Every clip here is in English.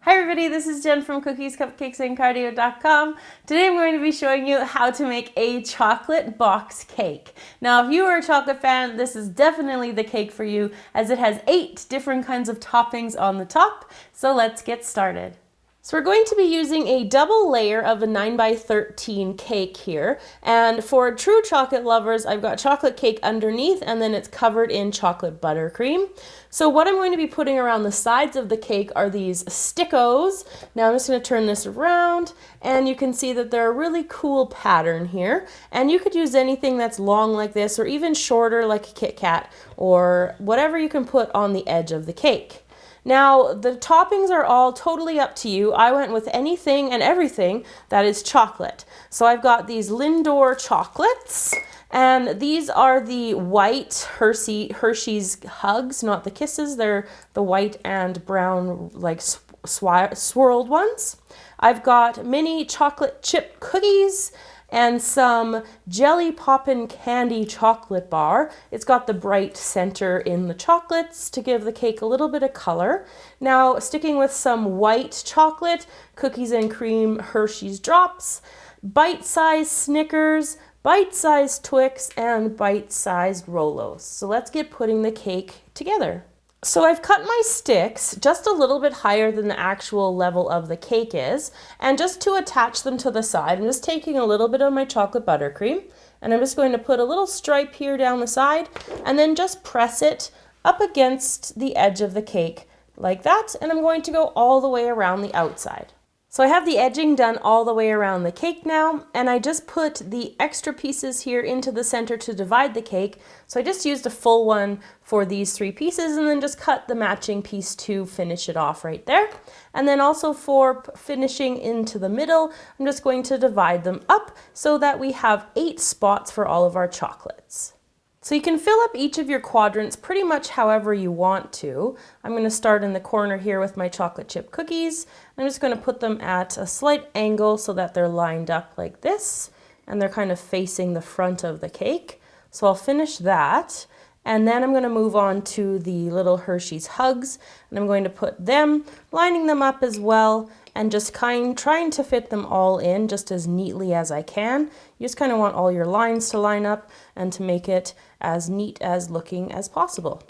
Hi everybody, this is Jen from Cookies, Cupcakes, and Cardio.com. Today I'm going to be showing you how to make a chocolate box cake. Now if you are a chocolate fan, this is definitely the cake for you as it has 8 different kinds of toppings on the top. So let's get started. So we're going to be using a double layer of a 9x13 cake here. And for true chocolate lovers, I've got chocolate cake underneath and then it's covered in chocolate buttercream. So what I'm going to be putting around the sides of the cake are these stickos. Now I'm just going to turn this around and you can see that they're a really cool pattern here. And you could use anything that's long like this or even shorter like a Kit Kat or whatever you can put on the edge of the cake. Now, the toppings are all totally up to you. I went with anything and everything that is chocolate. So I've got these Lindor chocolates, and these are the white Hershey's Hugs, not the Kisses. They're the white and brown, like swirled ones. I've got mini chocolate chip cookies and some Jelly Poppin' Candy chocolate bar. It's got the bright center in the chocolates to give the cake a little bit of color. Now, sticking with some white chocolate, cookies and cream Hershey's drops, bite-sized Snickers, bite-sized Twix, and bite-sized Rolos. So let's get putting the cake together. So I've cut my sticks just a little bit higher than the actual level of the cake is, and just to attach them to the side, I'm just taking a little bit of my chocolate buttercream, and I'm just going to put a little stripe here down the side, and then just press it up against the edge of the cake like that, and I'm going to go all the way around the outside. So I have the edging done all the way around the cake now, and I just put the extra pieces here into the center to divide the cake. So I just used a full one for these 3 pieces and then just cut the matching piece to finish it off right there. And then also for finishing into the middle, I'm just going to divide them up so that we have 8 spots for all of our chocolates. So you can fill up each of your quadrants pretty much however you want to. I'm going to start in the corner here with my chocolate chip cookies. I'm just going to put them at a slight angle so that they're lined up like this and they're kind of facing the front of the cake. So I'll finish that. And then I'm going to move on to the little Hershey's Hugs, and I'm going to put them, lining them up as well, and just trying to fit them all in just as neatly as I can. You just kind of want all your lines to line up and to make it as neat as looking as possible.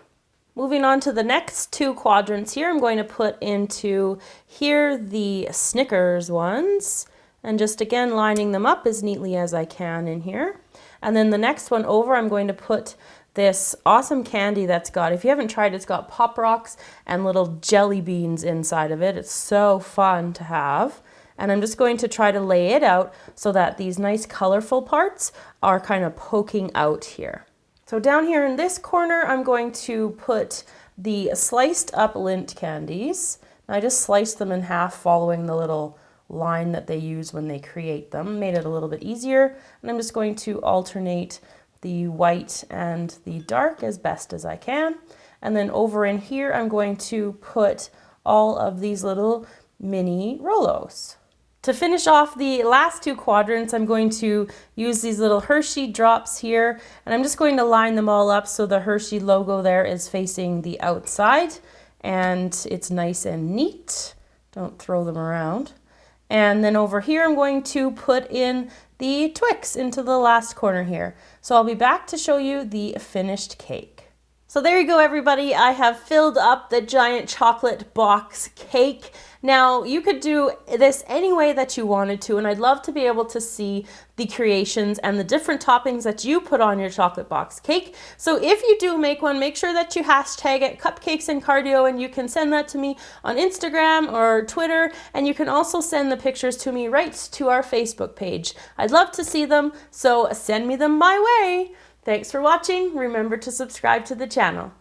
Moving on to the next 2 quadrants here, I'm going to put into here the Snickers ones, and just again lining them up as neatly as I can in here. And then the next one over, I'm going to put this awesome candy that's got, if you haven't tried, it's got Pop Rocks and little jelly beans inside of it. It's so fun to have. And I'm just going to try to lay it out so that these nice colorful parts are kind of poking out here. So down here in this corner, I'm going to put the sliced up Lindt candies. I just sliced them in half following the little line that they use when they create them. Made it a little bit easier. And I'm just going to alternate the white and the dark as best as I can. And then over in here, I'm going to put all of these little mini Rolos. To finish off the last 2 quadrants, I'm going to use these little Hershey drops here, and I'm just going to line them all up so the Hershey logo there is facing the outside, and it's nice and neat. Don't throw them around. And then over here, I'm going to put in the Twix into the last corner here. So I'll be back to show you the finished cake. So there you go, everybody. I have filled up the giant chocolate box cake. Now, you could do this any way that you wanted to, and I'd love to be able to see the creations and the different toppings that you put on your chocolate box cake. So if you do make one, make sure that you hashtag it Cupcakes and Cardio, and you can send that to me on Instagram or Twitter, and you can also send the pictures to me right to our Facebook page. I'd love to see them, so send me them my way. Thanks for watching. Remember to subscribe to the channel.